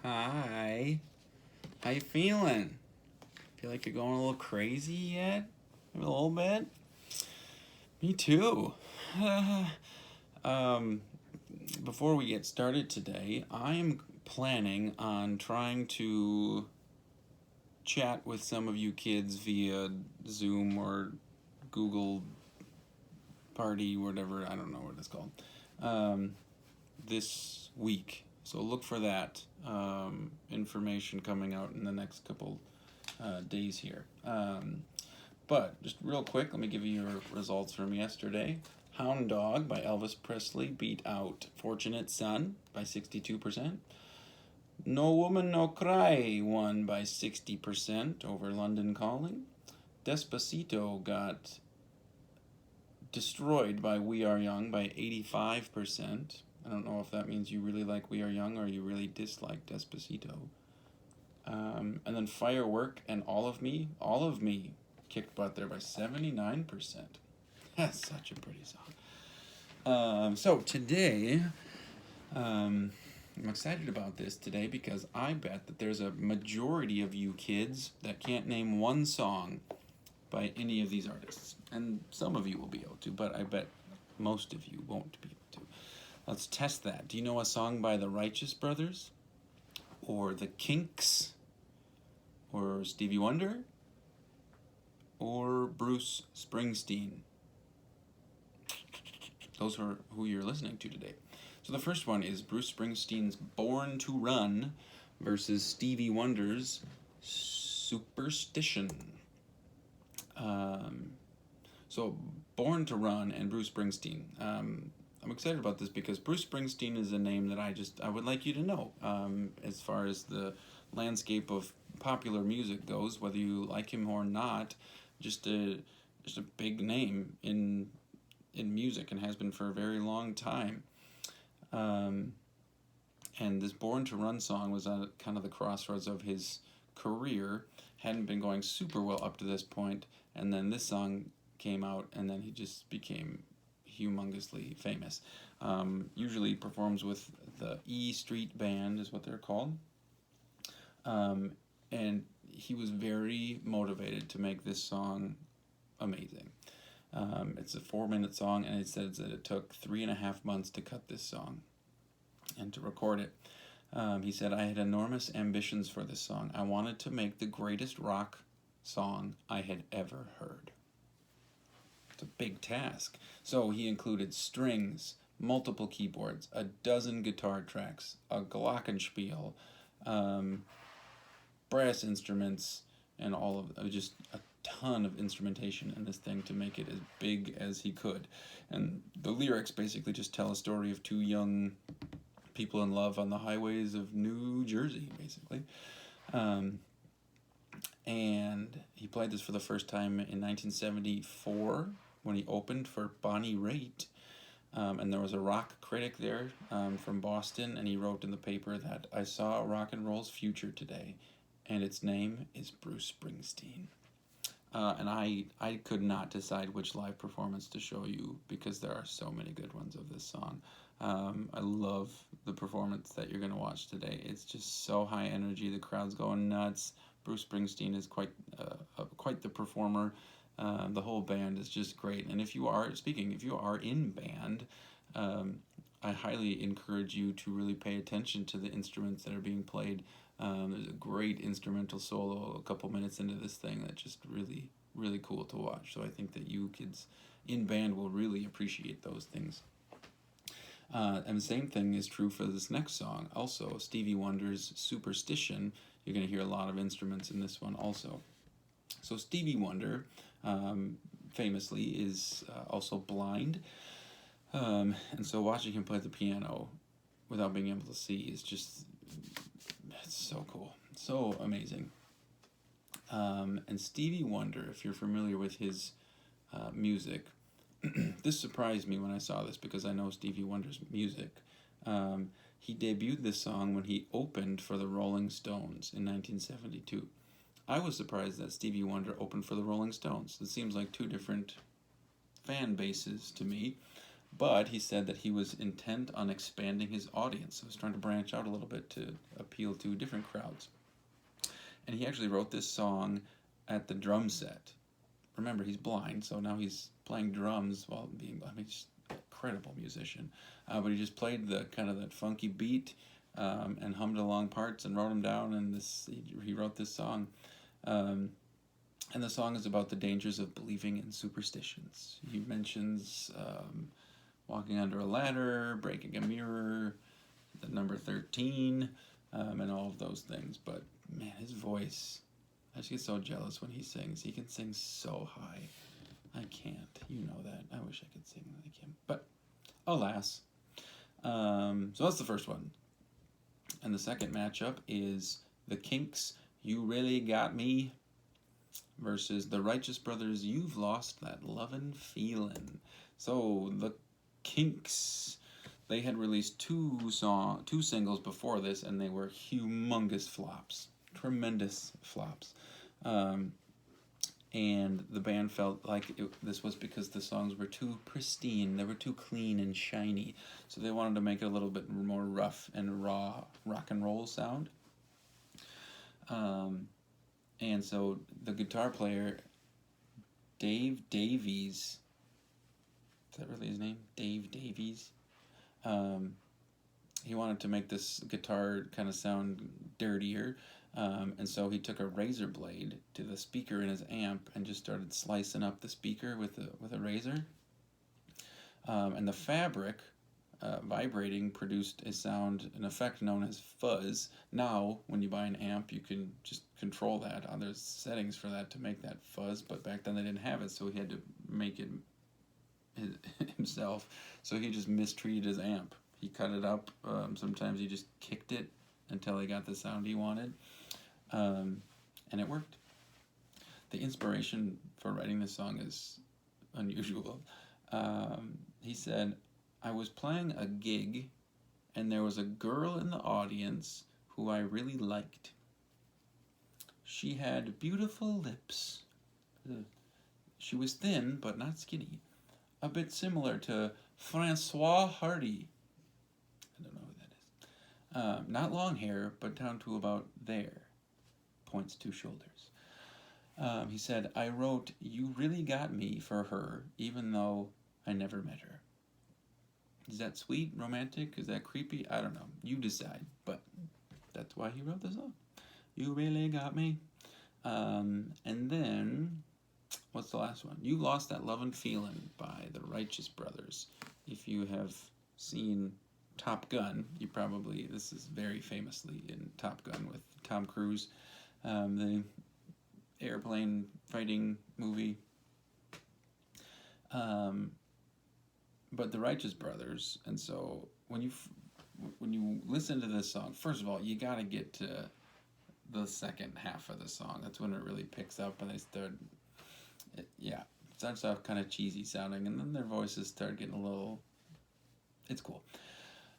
Hi. How you feeling? Feel like you're going a little crazy yet? A little bit? Me too. um, Before we get started today, I am planning on trying to chat with some of you kids via Zoom or Google Party, whatever, I don't know what it's called, um, this week. So look for that information coming out in the next couple days here. But just real quick, let me give you your results from yesterday. Hound Dog by Elvis Presley beat out Fortunate Son by 62%. No Woman No Cry won by 60% over London Calling. Despacito got destroyed by We Are Young by 85%. I don't know if that means you really like We Are Young or you really dislike Despacito. And then Firework and All of Me kicked butt there by 79%. That's such a pretty song. So today, I'm excited about this today because I bet that there's a majority of you kids that can't name one song by any of these artists. And some of you will be able to, but I bet most of you won't be able to. Let's test that. Do you know a song by the Righteous Brothers? Or the Kinks? Or Stevie Wonder? Or Bruce Springsteen? Those are who you're listening to today. So the first one is Bruce Springsteen's Born to Run versus Stevie Wonder's Superstition. So Born to Run and Bruce Springsteen. I'm excited about this because Bruce Springsteen is a name that I would like you to know as far as the landscape of popular music goes, whether you like him or not. Just a big name in music and has been for a very long time. And this Born to Run song was at kind of the crossroads of his career. Hadn't been going super well up to this point, and then this song came out, and then he just became humongously famous. Usually performs with the E Street Band is what they're called. And he was very motivated to make this song amazing. It's a 4-minute song, and it says that it took 3.5 months to cut this song and to record it. He said, I had enormous ambitions for this song. I wanted to make the greatest rock song I had ever heard. It's a big task. So he included strings, multiple keyboards, a dozen guitar tracks, a glockenspiel, brass instruments, and all of just a ton of instrumentation in this thing to make it as big as he could. And the lyrics basically just tell a story of two young people in love on the highways of New Jersey, basically. And he played this for the first time in 1974 when he opened for Bonnie Raitt. And there was a rock critic there from Boston, and he wrote in the paper that I saw rock and roll's future today, and its name is Bruce Springsteen. And I could not decide which live performance to show you because there are so many good ones of this song. I love the performance that you're going to watch today. It's just so high energy. The crowd's going nuts. Bruce Springsteen is quite the performer. The whole band is just great. And if you are in band, I highly encourage you to really pay attention to the instruments that are being played. There's a great instrumental solo a couple minutes into this thing that's just really, really cool to watch. So I think that you kids in band will really appreciate those things. And the same thing is true for this next song. Also, Stevie Wonder's Superstition. You're going to hear a lot of instruments in this one also. So Stevie Wonder, famously, is also blind. And so watching him play the piano without being able to see is just, it's so cool. So amazing. And Stevie Wonder, if you're familiar with his music, this surprised me when I saw this because I know Stevie Wonder's music. He debuted this song when he opened for the Rolling Stones in 1972. I was surprised that Stevie Wonder opened for the Rolling Stones. It seems like two different fan bases to me, But he said that he was intent on expanding his audience. So he was trying to branch out a little bit to appeal to different crowds. And he actually wrote this song at the drum set. Remember, he's blind, so now he's playing drums while being, I mean, just an incredible musician. But he just played the kind of that funky beat and hummed along parts and wrote them down, and he wrote this song. And the song is about the dangers of believing in superstitions. He mentions walking under a ladder, breaking a mirror, the number 13, and all of those things. But man, his voice, I just get so jealous when he sings. He can sing so high. I can't. You know that. I wish I could sing like him. But alas. So that's the first one. And the second matchup is the Kinks' You Really Got Me versus the Righteous Brothers' You've Lost That Lovin' Feelin'. So the Kinks, they had released two singles before this, and they were humongous flops. Tremendous flops. And the band felt like this was because the songs were too pristine, they were too clean and shiny, so they wanted to make it a little bit more rough and raw rock and roll sound. And so the guitar player, Dave Davies, is that really his name? Dave Davies? He wanted to make this guitar kind of sound dirtier, and so he took a razor blade to the speaker in his amp and just started slicing up the speaker with a razor. And the fabric vibrating produced a sound, an effect known as fuzz. Now, when you buy an amp, you can just control that. There's settings for that to make that fuzz, but back then they didn't have it, so he had to make it himself. So he just mistreated his amp. He cut it up. Sometimes he just kicked it until he got the sound he wanted. And it worked. The inspiration for writing this song is unusual. He said, I was playing a gig and there was a girl in the audience who I really liked. She had beautiful lips. She was thin but not skinny. A bit similar to Francois Hardy. I don't know who that is. Not long hair, but down to about there. Points to shoulders. He said, I wrote, You Really Got Me for her, even though I never met her. Is that sweet, romantic? Is that creepy? I don't know. You decide. But that's why he wrote the song. You Really Got Me. And then, what's the last one? You Lost That Lovin' Feelin' by the Righteous Brothers. If you have seen Top Gun, this is very famously in Top Gun with Tom Cruise, the airplane fighting movie. But the Righteous Brothers, and so when you listen to this song, first of all, you gotta get to the second half of the song. That's when it really picks up, and it starts off kind of cheesy sounding, and then their voices start getting a little. It's cool.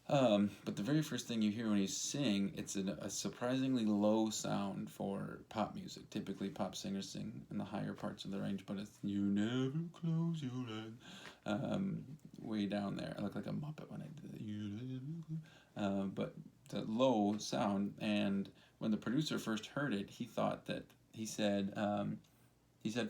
But the very first thing you hear when you sing, it's a surprisingly low sound for pop music. Typically, pop singers sing in the higher parts of the range, but it's "You Never Close Your Eyes," way down there. I look like a Muppet when I did that. You never close. But the low sound, and when the producer first heard it, he said,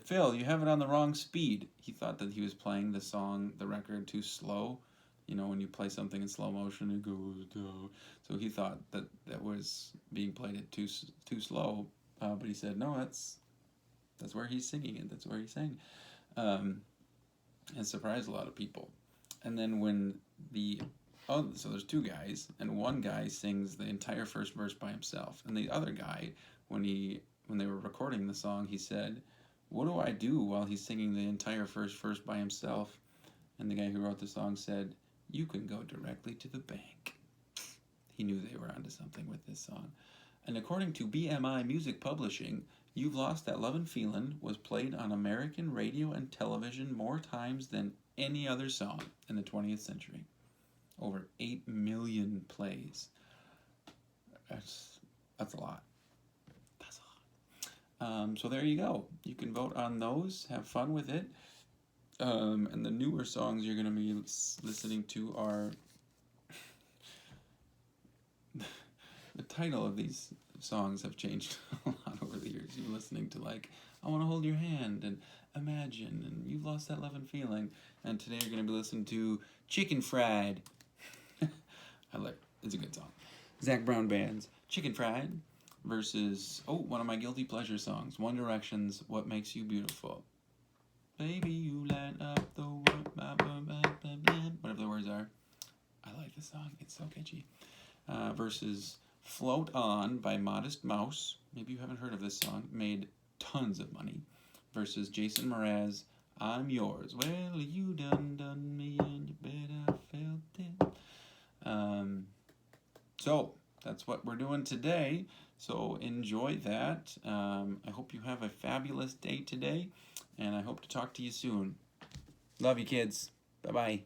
Phil, you have it on the wrong speed. He thought that he was playing the record too slow. You know, when you play something in slow motion, it goes down. So he thought that was being played at too slow. But he said, no, that's where he's singing it. That's where he's saying. And surprised a lot of people. And then when so there's two guys, and one guy sings the entire first verse by himself. And the other guy, when they were recording the song, he said, what do I do while he's singing the entire first verse by himself? And the guy who wrote the song said, you can go directly to the bank. He knew they were onto something with this song. And according to BMI Music Publishing, You've Lost That Lovin' Feelin' was played on American radio and television more times than any other song in the 20th century. Over 8 million plays. That's a lot. That's a lot. So there you go. You can vote on those. Have fun with it. And the newer songs you're going to be listening to are... the title of these songs have changed a lot over the years. You're listening to, like, I Want to Hold Your Hand and Imagine and You've Lost That Love and Feeling. And today you're going to be listening to Chicken Fried. It's a good song. Zac Brown Band's Chicken Fried versus, one of my guilty pleasure songs, One Direction's What Makes You Beautiful. Baby, you light up the world, whatever the words are. I like this song. It's so catchy. Versus Float On by Modest Mouse. Maybe you haven't heard of this song. Made tons of money. Versus Jason Mraz, I'm Yours. Well, you done me and you bet I felt it. So, that's what we're doing today. So, enjoy that. I hope you have a fabulous day today. And I hope to talk to you soon. Love you, kids. Bye-bye.